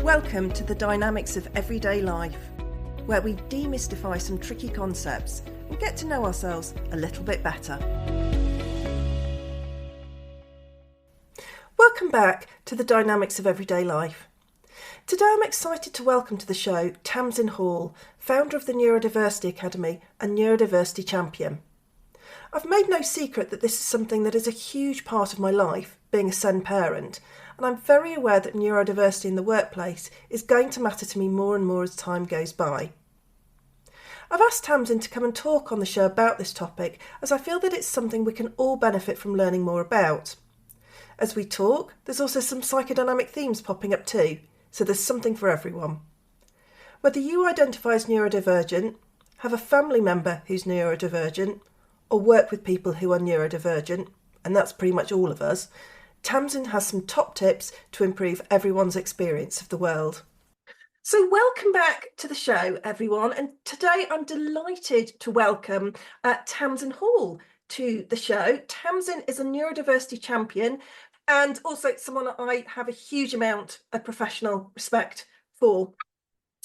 Welcome to the Dynamics of Everyday Life, where we demystify some tricky concepts and get to know ourselves a little bit better. Welcome back to the Dynamics of Everyday Life. Today I'm excited to welcome to the show Tamzin Hall, founder of the Neurodiversity Academy and neurodiversity champion. I've made no secret that this is something that is a huge part of my life, being a son parent, and I'm very aware that neurodiversity in the workplace is going to matter to me more and more as time goes by. I've asked Tamzin to come and talk on the show about this topic, as I feel that it's something we can all benefit from learning more about. As we talk, there's also some psychodynamic themes popping up too, so there's something for everyone. Whether you identify as neurodivergent, have a family member who's neurodivergent, or work with people who are neurodivergent, and that's pretty much all of us, Tamzin has some top tips to improve everyone's experience of the world. So welcome back to the show, everyone. And today I'm delighted to welcome Tamzin Hall to the show. Tamzin is a neurodiversity champion and also someone I have a huge amount of professional respect for.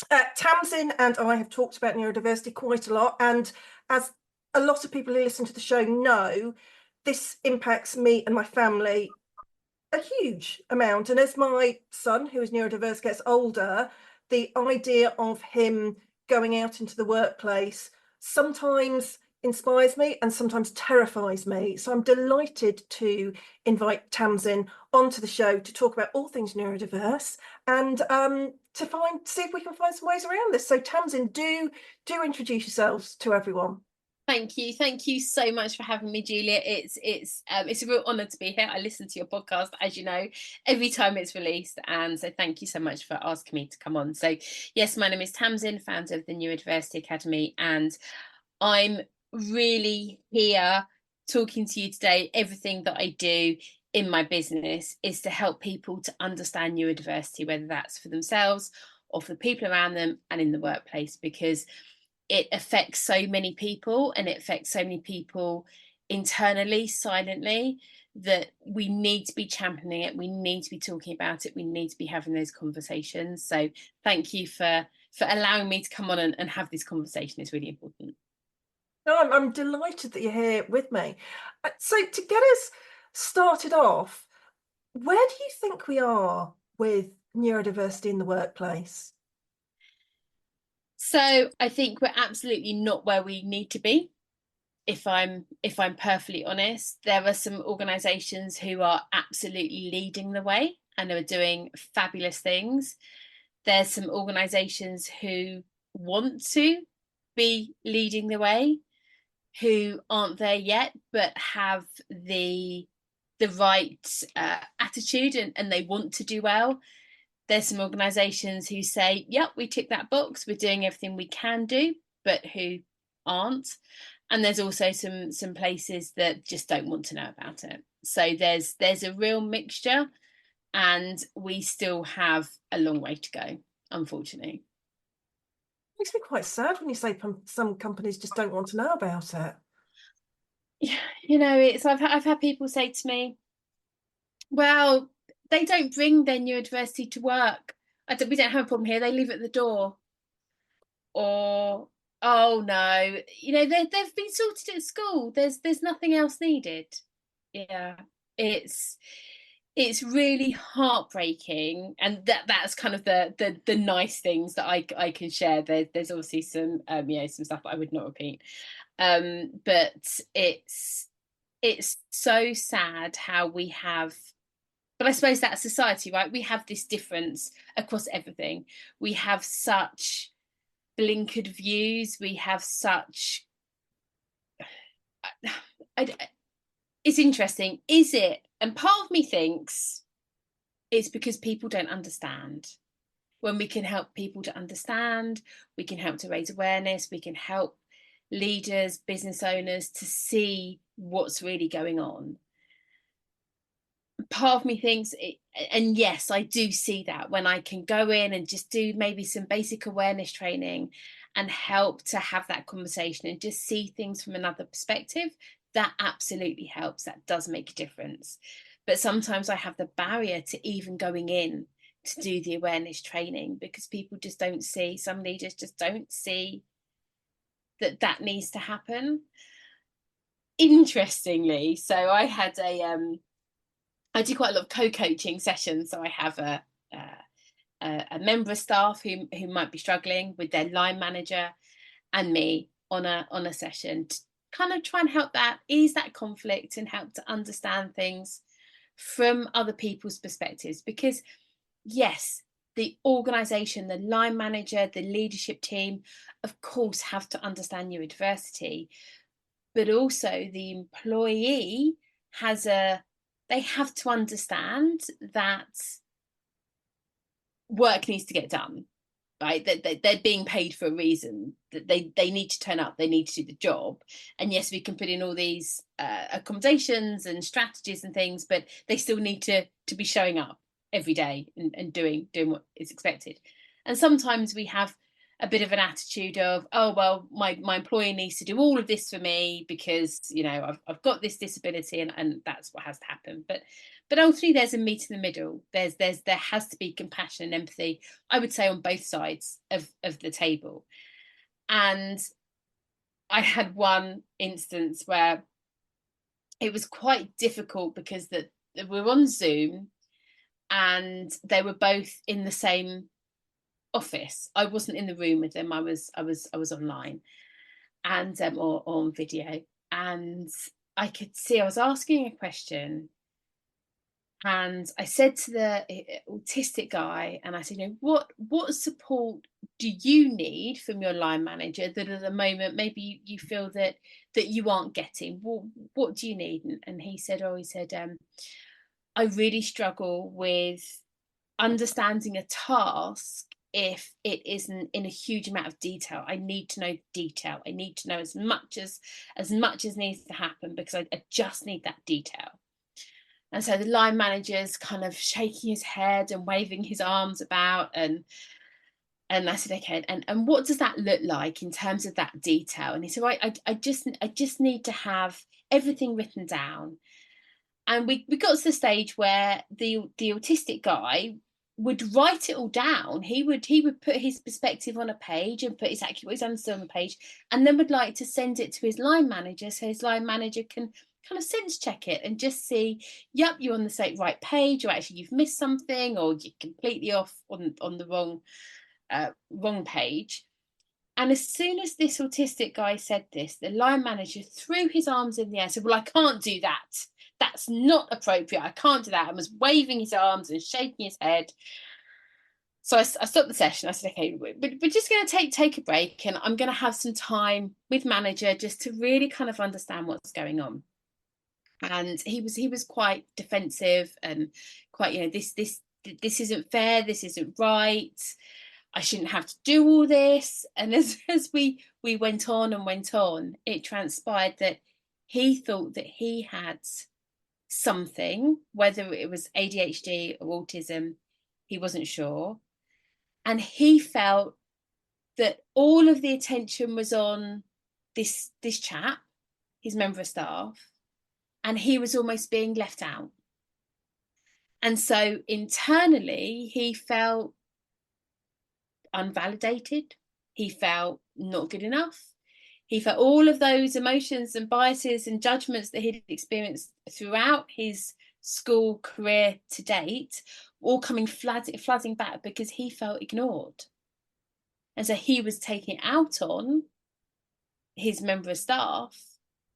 Tamzin and I have talked about neurodiversity quite a lot. And as a lot of people who listen to the show know, this impacts me and my family a huge amount. And as my son, who is neurodiverse, gets older, the idea of him going out into the workplace sometimes inspires me and sometimes terrifies me. So I'm delighted to invite Tamzin onto the show to talk about all things neurodiverse and to see if we can find some ways around this. So Tamzin, do introduce yourselves to everyone. Thank you so much for having me, Julia. It's a real honour to be here. I listen to your podcast, as you know, every time it's released, and so thank you so much for asking me to come on. So yes, my name is Tamzin, founder of the Neurodiversity Academy, and I'm really here talking to you today. Everything that I do in my business is to help people to understand neurodiversity, whether that's for themselves or for the people around them and in the workplace, because it affects so many people, and it affects so many people internally, silently, that we need to be championing it. We need to be talking about it. We need to be having those conversations. So thank you for allowing me to come on and have this conversation. It's really important. No, I'm delighted that you're here with me. So to get us started off, where do you think we are with neurodiversity in the workplace? So I think we're absolutely not where we need to be. If I'm perfectly honest, there are some organisations who are absolutely leading the way and are doing fabulous things. There's some organisations who want to be leading the way, who aren't there yet, but have the right attitude and they want to do well. There's some organisations who say, yep, we tick that box, we're doing everything we can do, but who aren't. And there's also some places that just don't want to know about it. So there's a real mixture, and we still have a long way to go, unfortunately. It makes me quite sad when you say some companies just don't want to know about it. Yeah, you know, I've had people say to me, well, they don't bring their neurodiversity to work. We don't have a problem here. They leave it at the door. Or, oh no, you know, they've been sorted at school. There's nothing else needed. Yeah, it's really heartbreaking, and that's kind of the nice things that I can share. There's obviously some some stuff I would not repeat. But it's so sad how we have. But I suppose that's society, right? We have this difference across everything. We have such blinkered views. We have such... It's interesting. Is it? And part of me thinks it's because people don't understand. When we can help people to understand, we can help to raise awareness, we can help leaders, business owners to see what's really going on. Part of me thinks and yes, I do see that when I can go in and just do maybe some basic awareness training and help to have that conversation and just see things from another perspective, that absolutely helps. That does make a difference. But sometimes I have the barrier to even going in to do the awareness training, because people just don't see, some leaders just don't see that that needs to happen. Interestingly, so I had I do quite a lot of co-coaching sessions. So I have a member of staff who might be struggling with their line manager and me on a session to kind of try and help that ease that conflict and help to understand things from other people's perspectives. Because yes, the organization, the line manager, the leadership team, of course, have to understand neurodiversity, but also the employee they have to understand that work needs to get done, right? That they're being paid for a reason, that they need to turn up, they need to do the job. And yes, we can put in all these accommodations and strategies and things, but they still need to be showing up every day and doing what is expected. And sometimes we have a bit of an attitude of, oh, well, my employee needs to do all of this for me because, you know, I've got this disability and that's what has to happen. But ultimately there's a meet in the middle. There has to be compassion and empathy, I would say, on both sides of the table. And I had one instance where it was quite difficult because we were on Zoom and they were both in the same office. I wasn't in the room with them. I was online and or on video, and I could see I was asking a question, and I said to the autistic guy, and I said, you know, what support do you need from your line manager that at the moment maybe you feel that you aren't getting? What do you need? And he said, I really struggle with understanding a task if it isn't in a huge amount of detail. I need to know detail. I need to know as much as needs to happen, because I just need that detail. And so the line manager's kind of shaking his head and waving his arms about, and I said, okay, and what does that look like in terms of that detail? And he said, right, I just need to have everything written down. And we got to the stage where the autistic guy would write it all down. He would put his perspective on a page and put exactly what he's understood on the page, and then would like to send it to his line manager so his line manager can kind of sense check it and just see, yep, you're on the right page, or actually you've missed something, or you're completely off on the wrong page. And as soon as this autistic guy said this, the line manager threw his arms in the air and said, well, I can't do that. That's not appropriate. I can't do that. And was waving his arms and shaking his head. So I stopped the session. I said, okay, we're just going to take a break, and I'm going to have some time with manager just to really kind of understand what's going on. And he was quite defensive and quite, you know, this isn't fair. This isn't right. I shouldn't have to do all this. And as we went on and went on, it transpired that he thought that he had something, whether it was ADHD or autism, he wasn't sure. And he felt that all of the attention was on this chap, his member of staff, and he was almost being left out. And so internally, he felt unvalidated. He felt not good enough. He felt all of those emotions and biases and judgments that he'd experienced throughout his school career to date, all coming flooding back because he felt ignored. And so he was taking it out on his member of staff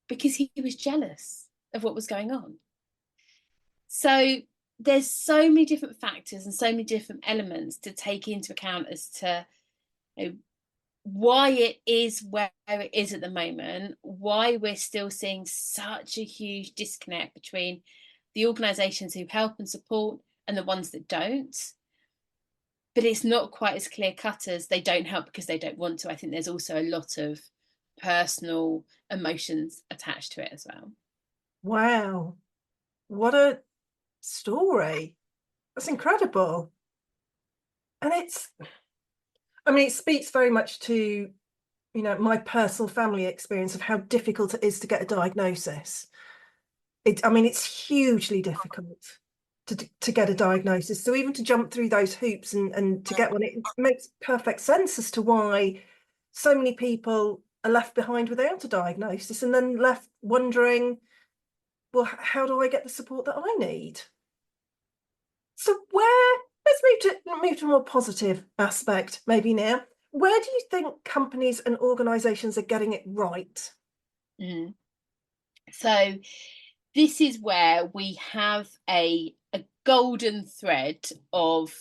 because he was jealous of what was going on. So there's so many different factors and so many different elements to take into account as to, you know, why it is where it is at the moment, why we're still seeing such a huge disconnect between the organisations who help and support and the ones that don't. But it's not quite as clear cut as they don't help because they don't want to. I think there's also a lot of personal emotions attached to it as well. Wow, what a story. That's incredible. And it speaks very much to, you know, my personal family experience of how difficult it is to get a diagnosis. It's hugely difficult to get a diagnosis. So even to jump through those hoops and to get one, it makes perfect sense as to why so many people are left behind without a diagnosis and then left wondering, well, how do I get the support that I need? So let's move to a more positive aspect maybe now. Where do you think companies and organisations are getting it right? Mm. So this is where we have a golden thread of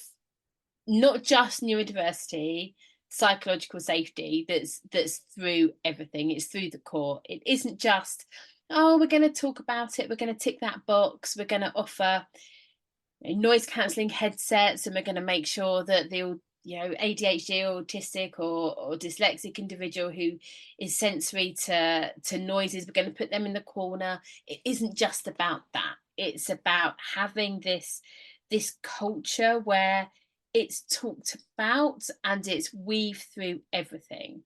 not just neurodiversity, psychological safety that's through everything. It's through the core. It isn't just, oh, we're going to talk about it, we're going to tick that box, we're going to offer noise cancelling headsets, and we're going to make sure that the ADHD or autistic or dyslexic individual who is sensory to noises, we're going to put them in the corner. It isn't just about that. It's about having this culture where it's talked about and it's weaved through everything.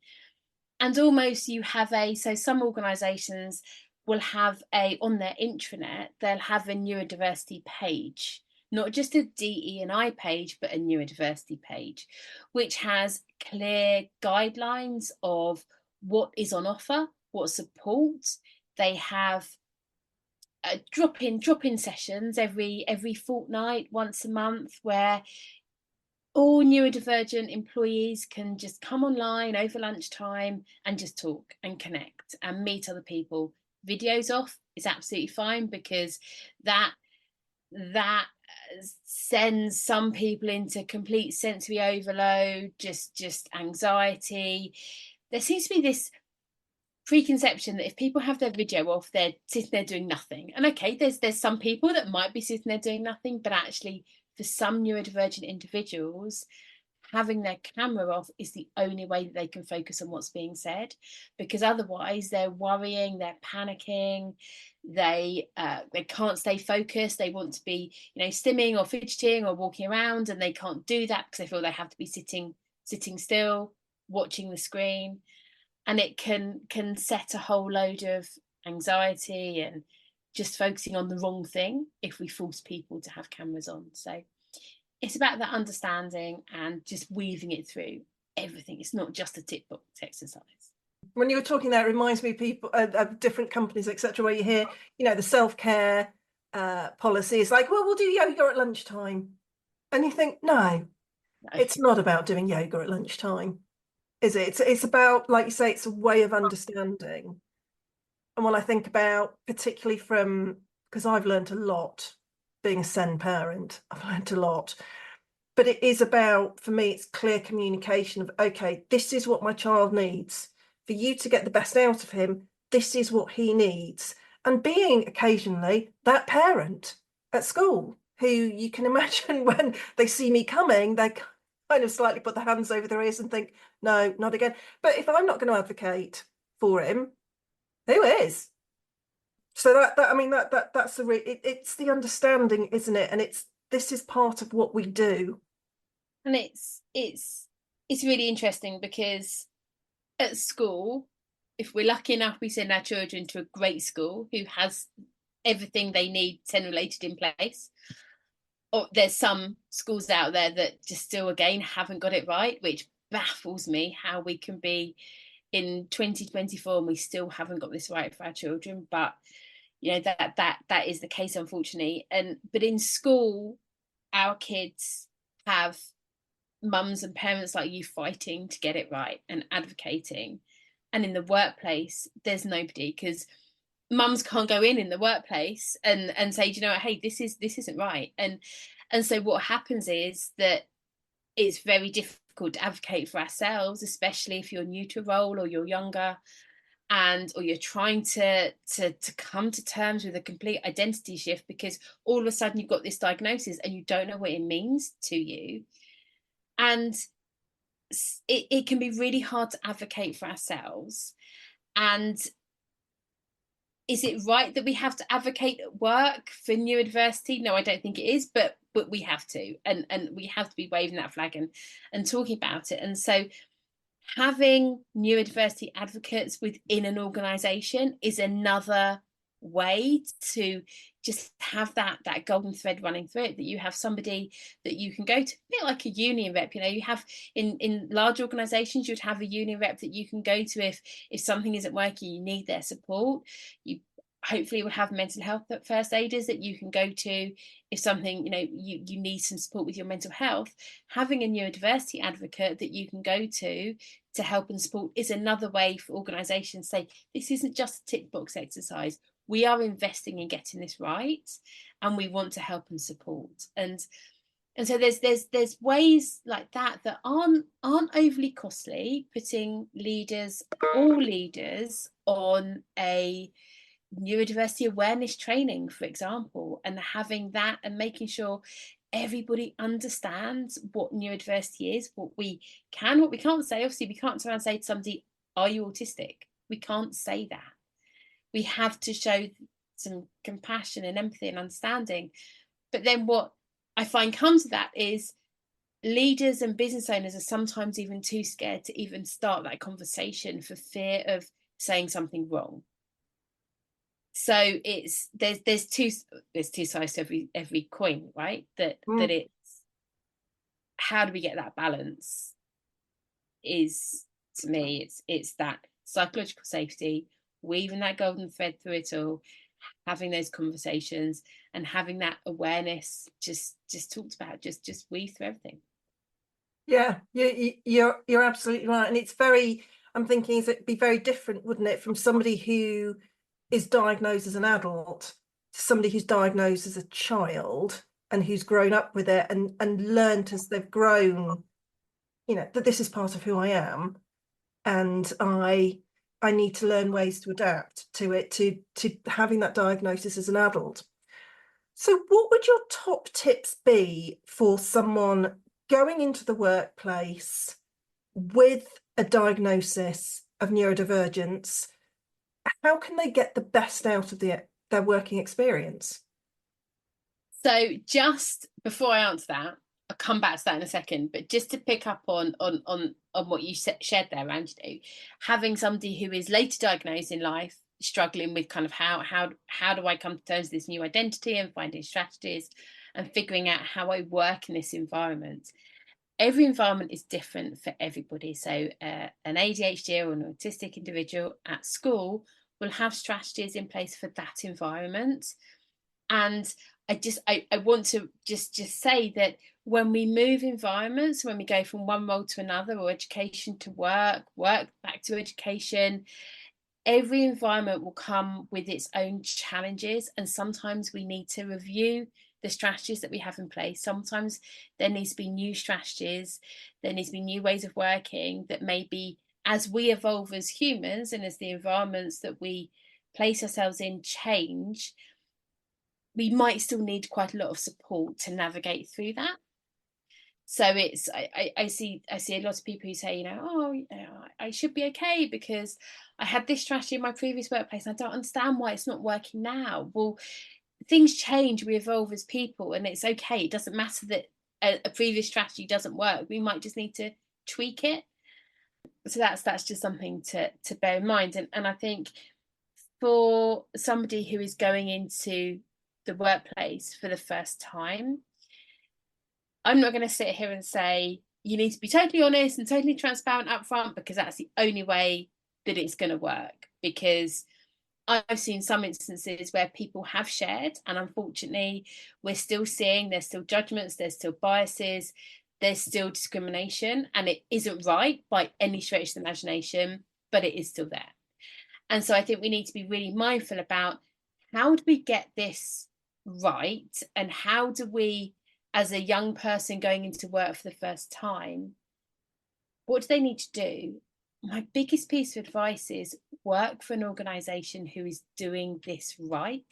And almost you have so some organisations will have on their intranet, they'll have a neurodiversity page, not just a DE&I page, but a neurodiversity page, which has clear guidelines of what is on offer, what support. They have drop-in sessions every fortnight, once a month, where all neurodivergent employees can just come online over lunchtime and just talk and connect and meet other people. Videos off is absolutely fine, because that sends some people into complete sensory overload, just anxiety. There seems to be this preconception that if people have their video off, they're sitting there doing nothing. And okay, there's some people that might be sitting there doing nothing, but actually for some neurodivergent individuals, having their camera off is the only way that they can focus on what's being said, because otherwise they're worrying, they're panicking, they can't stay focused. They want to be, stimming or fidgeting or walking around, and they can't do that because they feel they have to be sitting still, watching the screen, and it can set a whole load of anxiety and just focusing on the wrong thing if we force people to have cameras on. So it's about that understanding and just weaving it through everything. It's not just a tick box exercise. When you were talking there, it reminds me of people of different companies, etc., where you hear, the self-care policy is like, well, we'll do yoga at lunchtime. And you think, no, it's not about doing yoga at lunchtime, is it? It's about, like you say, it's a way of understanding. And when I think about, particularly because I've learned a lot being a SEN parent, I've learned a lot. But it is about, for me, it's clear communication of, okay, this is what my child needs. For you to get the best out of him, this is what he needs. And being occasionally that parent at school who you can imagine when they see me coming, they kind of slightly put their hands over their ears and think, no, not again. But if I'm not going to advocate for him, who is? So that's it's the understanding, isn't it? And this is part of what we do. And it's really interesting, because at school, if we're lucky enough, we send our children to a great school who has everything they need SEN related in place. Or there's some schools out there that just still, again, haven't got it right, which baffles me, how we can be in 2024 and we still haven't got this right for our children. But that is the case, unfortunately. But in school, our kids have mums and parents like you fighting to get it right and advocating. And in the workplace, there's nobody, because mums can't go in the workplace and say, hey, this isn't right. And so what happens is that it's very difficult to advocate for ourselves, especially if you're new to a role or you're younger, or you're trying to come to terms with a complete identity shift, because all of a sudden you've got this diagnosis and you don't know what it means to you. And it can be really hard to advocate for ourselves. And is it right that we have to advocate at work for neurodiversity? No, I don't think it is, but we have to, and we have to be waving that flag and talking about it. And so having neurodiversity advocates within an organisation is another way to just have that golden thread running through it, that you have somebody that you can go to, a bit like a union rep. You have in large organizations, you'd have a union rep that you can go to if something isn't working, you need their support. You hopefully will have mental health first aiders that you can go to if something, you need some support with your mental health. Having a neurodiversity advocate that you can go to help and support is another way for organizations to say, this isn't just a tick box exercise. We are investing in getting this right, and we want to help and support. And so there's ways like that aren't overly costly, putting all leaders on a neurodiversity awareness training, for example, and having that and making sure everybody understands what neurodiversity is, what we can't say. Obviously, we can't turn around and say to somebody, are you autistic? We can't say that. We have to show some compassion and empathy and understanding. But then what I find comes to that is leaders and business owners are sometimes even too scared to even start that conversation for fear of saying something wrong. So there's two sides to every coin, right? That it's, how do we get that balance? Is, to me, it's that psychological safety, weaving that golden thread through it all, having those conversations, and having that awareness just talked about, just weave through everything. Yeah, you're absolutely right. And it's very, I'm thinking, it'd be very different, wouldn't it, from somebody who is diagnosed as an adult to somebody who's diagnosed as a child and who's grown up with it and learned as they've grown, that this is part of who I am, and I need to learn ways to adapt to it, to having that diagnosis as an adult. So what would your top tips be for someone going into the workplace with a diagnosis of neurodivergence? How can they get the best out of their working experience? So just before I answer that, I'll come back to that in a second, but just to pick up on what you shared there, Angie, having somebody who is later diagnosed in life, struggling with kind of how do I come to terms with this new identity, and finding strategies and figuring out how I work in this environment. Every environment is different for everybody. So an ADHD or an autistic individual at school will have strategies in place for that environment. And I want to just say that when we move environments, when we go from one role to another, or education to work back to education, every environment will come with its own challenges, and sometimes we need to review the strategies that we have in place. Sometimes there needs to be new strategies, there needs to be new ways of working that maybe, as we evolve as humans and as the environments that we place ourselves in change, we might still need quite a lot of support to navigate through that. So it's, I see a lot of people who say, I should be okay because I had this strategy in my previous workplace and I don't understand why it's not working now. Well, things change, we evolve as people, and it's okay. It doesn't matter that a previous strategy doesn't work. We might just need to tweak it. So that's just something to bear in mind. And I think for somebody who is going into the workplace for the first time, I'm not going to sit here and say you need to be totally honest and totally transparent up front, because that's the only way that it's going to work. Because I've seen some instances where people have shared, and unfortunately we're still seeing there's still judgments, there's still biases, there's still discrimination, and it isn't right by any stretch of the imagination, but it is still there. And so I think we need to be really mindful about, how do we get this right, and how do we, as a young person going into work for the first time, what do they need to do? My biggest piece of advice is work for an organisation who is doing this right,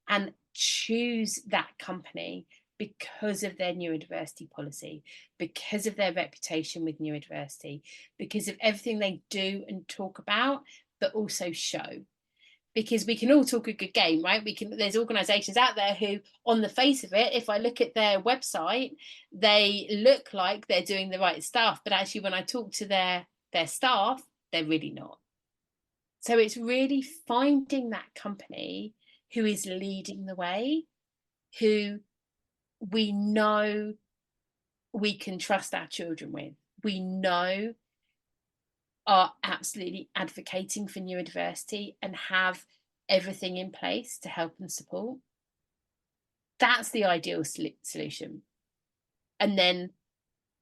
and choose that company because of their neurodiversity policy, because of their reputation with neurodiversity, because of everything they do and talk about, but also show. Because we can all talk a good game, right? There's organisations out there who, on the face of it, if I look at their website, they look like they're doing the right stuff, but actually when I talk to their staff, they're really not. So it's really finding that company who is leading the way, who we know we can trust our children with, we know are absolutely advocating for neurodiversity and have everything in place to help and support. That's the ideal solution. And then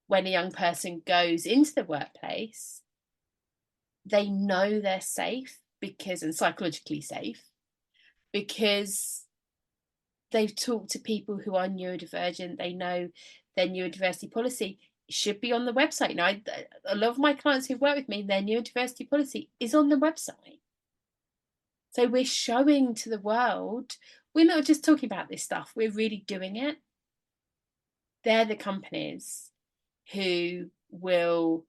when a young person goes into the workplace, they know they're safe and psychologically safe, because they've talked to people who are neurodivergent. They know their neurodiversity policy should be on the website. Now, a lot of my clients who work with me, their neurodiversity policy is on the website. So we're showing to the world, we're not just talking about this stuff, we're really doing it. They're the companies who will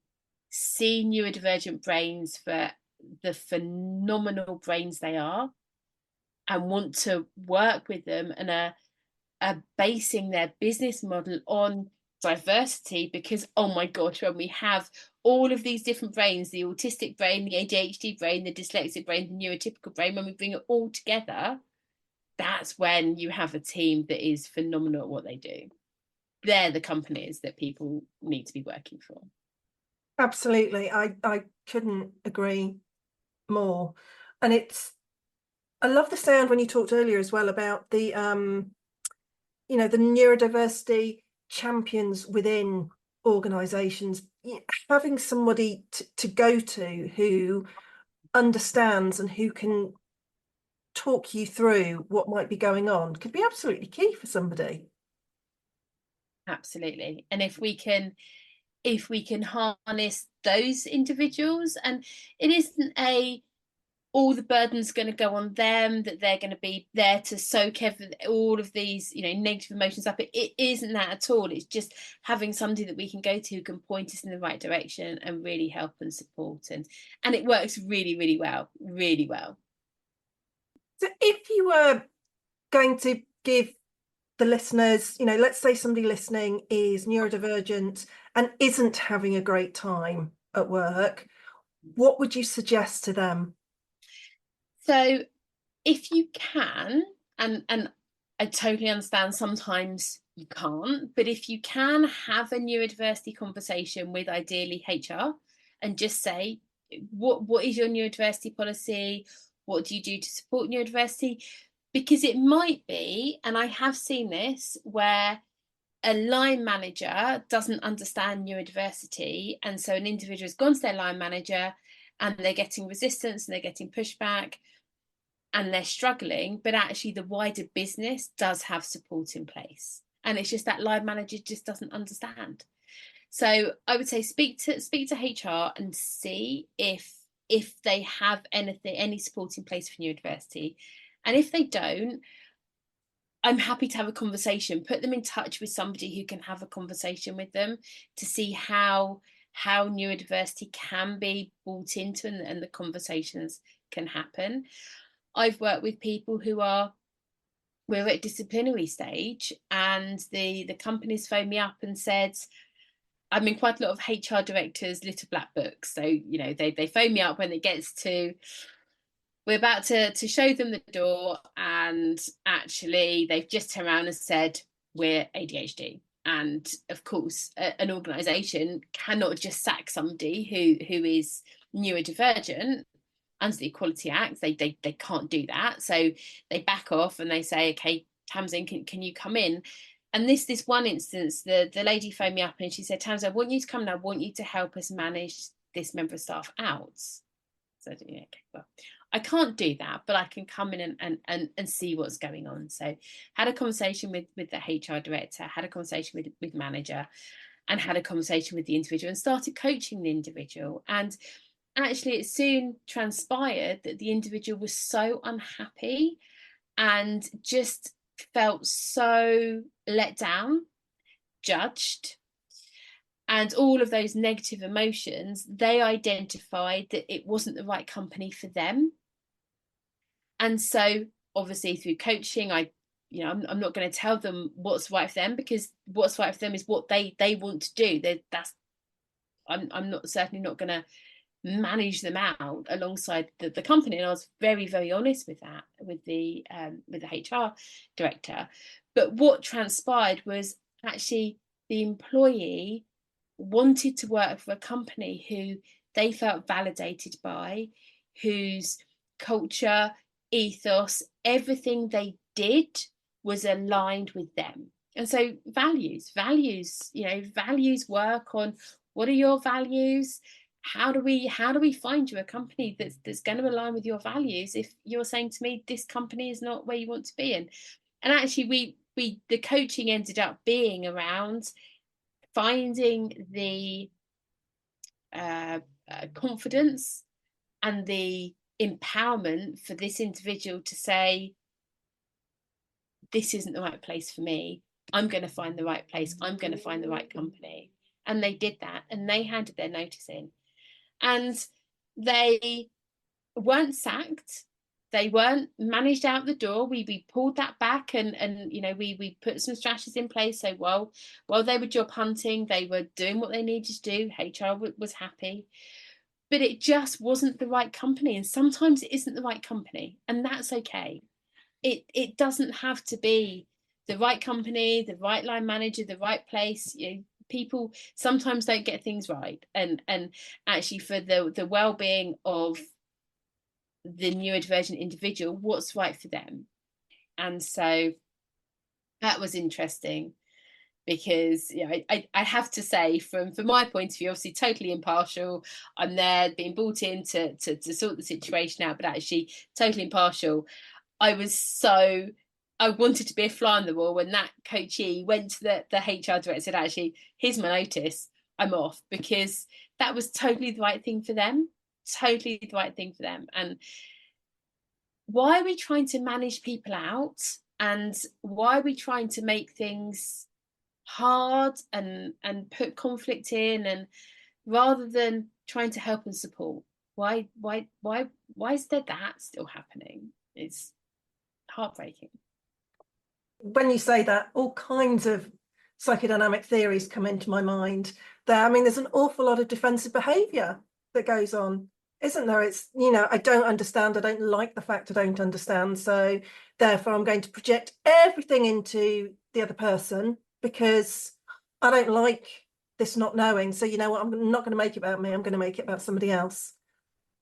see neurodivergent brains for the phenomenal brains they are and want to work with them, and are basing their business model on diversity, because, oh my gosh, when we have all of these different brains, the autistic brain, the ADHD brain, the dyslexic brain, the neurotypical brain, when we bring it all together, that's when you have a team that is phenomenal at what they do. They're the companies that people need to be working for. Absolutely. I couldn't agree more. And I love the sound when you talked earlier as well about the the neurodiversity champions within organizations, having somebody to go to who understands and who can talk you through what might be going on could be absolutely key for somebody. Absolutely. And if we can harness those individuals, and it isn't all the burden's going to go on them, that they're going to be there to soak all of these negative emotions up. It isn't that at all. It's just having somebody that we can go to who can point us in the right direction and really help and support, and it works really, really well, really well. So if you were going to give the listeners, let's say somebody listening is neurodivergent and isn't having a great time at work, what would you suggest to them? So if you can, and I totally understand sometimes you can't, but if you can, have a neurodiversity conversation with ideally HR and just say, what is your neurodiversity policy? What do you do to support neurodiversity? Because it might be, and I have seen this, where a line manager doesn't understand neurodiversity, and so an individual has gone to their line manager and they're getting resistance and they're getting pushback and they're struggling, but actually the wider business does have support in place, and it's just that line manager just doesn't understand. So I would say speak to HR and see if they have any support in place for neurodiversity, and if they don't, I'm happy to have a conversation, put them in touch with somebody who can have a conversation with them to see how neurodiversity can be brought into, and the conversations can happen. I've worked with people we're at disciplinary stage, and the companies phoned me up and said, I'm in quite a lot of HR directors' little black books. So, they phone me up when it gets to, we're about to show them the door, and actually they've just turned around and said, we're ADHD. And of course, an organisation cannot just sack somebody who is neurodivergent under the Equality Act. They can't do that. So they back off and they say, okay, Tamzin, can you come in? And this one instance, the lady phoned me up and she said, Tamzin, I want you to come and I want you to help us manage this member of staff out. So I said, yeah, okay, well, I can't do that, but I can come in and see what's going on. So had a conversation with the HR director, had a conversation with manager, and had a conversation with the individual and started coaching the individual. And actually it soon transpired that the individual was so unhappy and just felt so let down, judged, and all of those negative emotions. They identified that it wasn't the right company for them. And so obviously through coaching, I'm not going to tell them what's right for them, because what's right for them is what they want to do. I'm certainly not going to manage them out alongside the company. And I was very, very honest with that, with the HR director. But what transpired was actually the employee wanted to work for a company who they felt validated by, whose culture, ethos, everything they did was aligned with them. And so values, values work on what are your values? How do we find you a company that's going to align with your values if you're saying to me this company is not where you want to be in? And actually the coaching ended up being around finding the confidence and the empowerment for this individual to say, this isn't the right place for me. I'm going to find the right place. I'm going to find the right company. And they did that, and they handed their notice in. And they weren't sacked. They weren't managed out the door. We pulled that back, and we put some strategies in place. So while they were job hunting, they were doing what they needed to do. HR was happy, but it just wasn't the right company. And sometimes it isn't the right company, and that's okay. It doesn't have to be the right company, the right line manager, the right place. People sometimes don't get things right, and actually for the well-being of the neurodivergent individual, what's right for them. And so that was interesting, because I have to say, from my point of view, obviously totally impartial, I'm there being brought in to sort the situation out, but actually totally impartial. I wanted to be a fly on the wall when that coachee went to the HR director and said, actually, here's my notice, I'm off, because that was totally the right thing for them. Totally the right thing for them. And why are we trying to manage people out? And why are we trying to make things hard and put conflict in, and rather than trying to help and support? Why is that still happening? It's heartbreaking. When you say that, all kinds of psychodynamic theories come into my mind. There's an awful lot of defensive behaviour that goes on, isn't there? It's, I don't understand. I don't like the fact I don't understand. So therefore, I'm going to project everything into the other person because I don't like this not knowing. So you know what? I'm not going to make it about me. I'm going to make it about somebody else.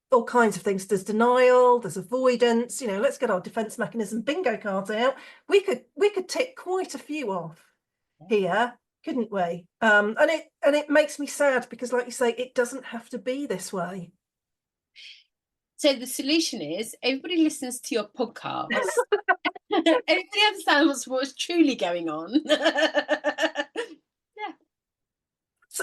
All kinds of things. There's denial, there's avoidance. Let's get our defense mechanism bingo cards out. We could tick quite a few off here, couldn't we? And it makes me sad because, like you say, it doesn't have to be this way. So the solution is everybody listens to your podcast. Everybody understands what's truly going on. Yeah.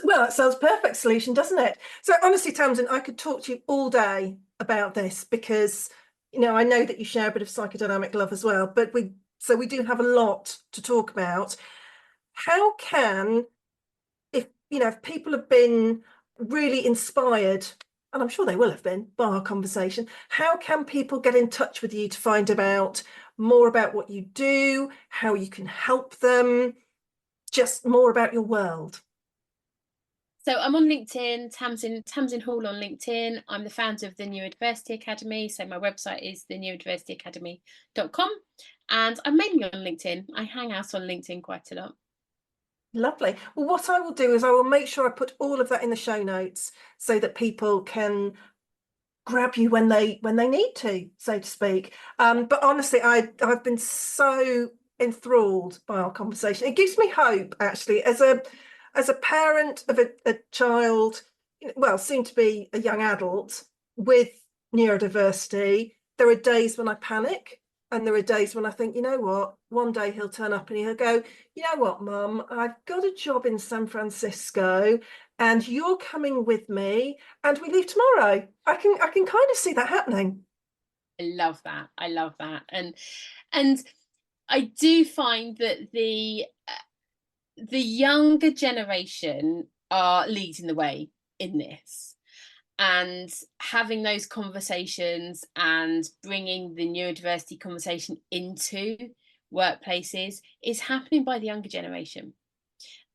Well, that sounds perfect solution, doesn't it? So honestly, Tamzin, I could talk to you all day about this because, I know that you share a bit of psychodynamic love as well, but we do have a lot to talk about. How can, if people have been really inspired, and I'm sure they will have been by our conversation, how can people get in touch with you to find out more about what you do, how you can help them, just more about your world? So I'm on LinkedIn, Tamzin Hall on LinkedIn. I'm the founder of the Neurodiversity Academy. So my website is neurodiversityacademy.com. And I'm mainly on LinkedIn. I hang out on LinkedIn quite a lot. Lovely. Well, what I will do is I will make sure I put all of that in the show notes so that people can grab you when they need to, so to speak. But honestly, I've been so enthralled by our conversation. It gives me hope, actually, as a parent of a child, well, soon to be a young adult with neurodiversity. There are days when I panic, and there are days when I think, you know what, one day he'll turn up and he'll go, you know what, Mum, I've got a job in San Francisco and you're coming with me and we leave tomorrow. I can kind of see that happening. I love that. And I do find that the younger generation are leading the way in this, and having those conversations and bringing the neurodiversity conversation into workplaces is happening by the younger generation,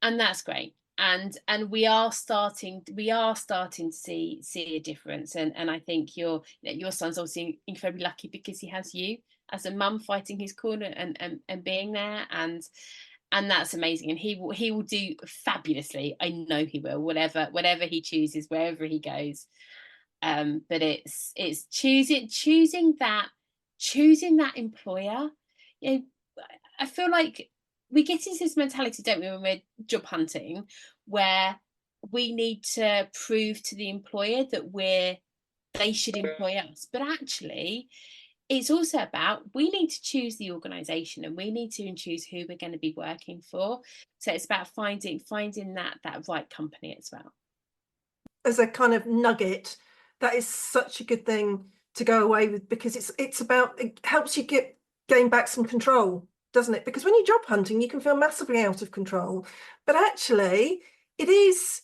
and that's great. and we are starting to see a difference, and I think your son's obviously incredibly lucky because he has you as a mum fighting his corner and being there, and that's amazing, and he will do fabulously. I know he will, whatever he chooses, wherever he goes. But it's choosing that employer. You know, I feel like we get into this mentality, don't we, when we're job hunting, where we need to prove to the employer that they should employ us. But actually, it's also about, we need to choose the organisation, and we need to choose who we're going to be working for. So it's about finding that right company as well. As a kind of nugget, that is such a good thing to go away with, because it helps you gain back some control, doesn't it? Because when you're job hunting, you can feel massively out of control, but actually it is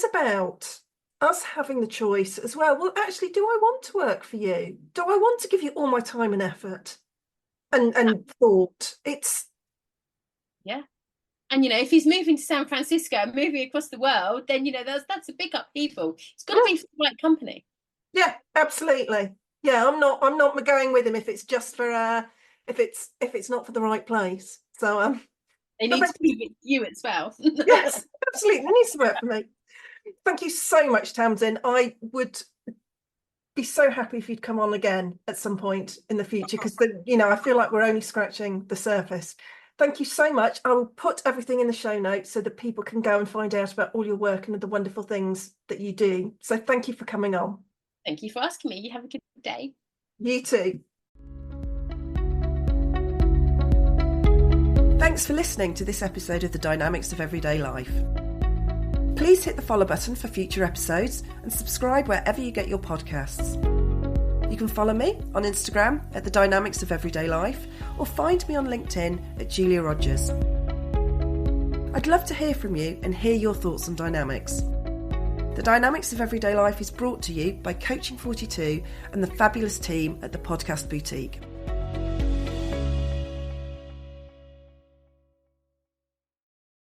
about us having the choice as well. Well, actually, do I want to work for you? Do I want to give you all my time and effort and thought? Yeah. And, if he's moving to San Francisco and moving across the world, then, that's a big upheaval. It's got to be for the right company. Yeah, absolutely. Yeah, I'm not going with him if it's just for if it's not for the right place. So they need to prove it to you as well. Yes, absolutely. It needs to work for me. Thank you so much, Tamzin. I would be so happy if you'd come on again at some point in the future, because I feel like we're only scratching the surface. Thank you so much. I will put everything in the show notes so that people can go and find out about all your work and the wonderful things that you do. So thank you for coming on. Thank you for asking me. You have a good day. You too. Thanks for listening to this episode of The Dynamics of Everyday Life. Please hit the follow button for future episodes and subscribe wherever you get your podcasts. You can follow me on Instagram at The Dynamics of Everyday Life, or find me on LinkedIn at Julia Rogers. I'd love to hear from you and hear your thoughts on dynamics. The Dynamics of Everyday Life is brought to you by Coaching 42 and the fabulous team at the Podcast Boutique.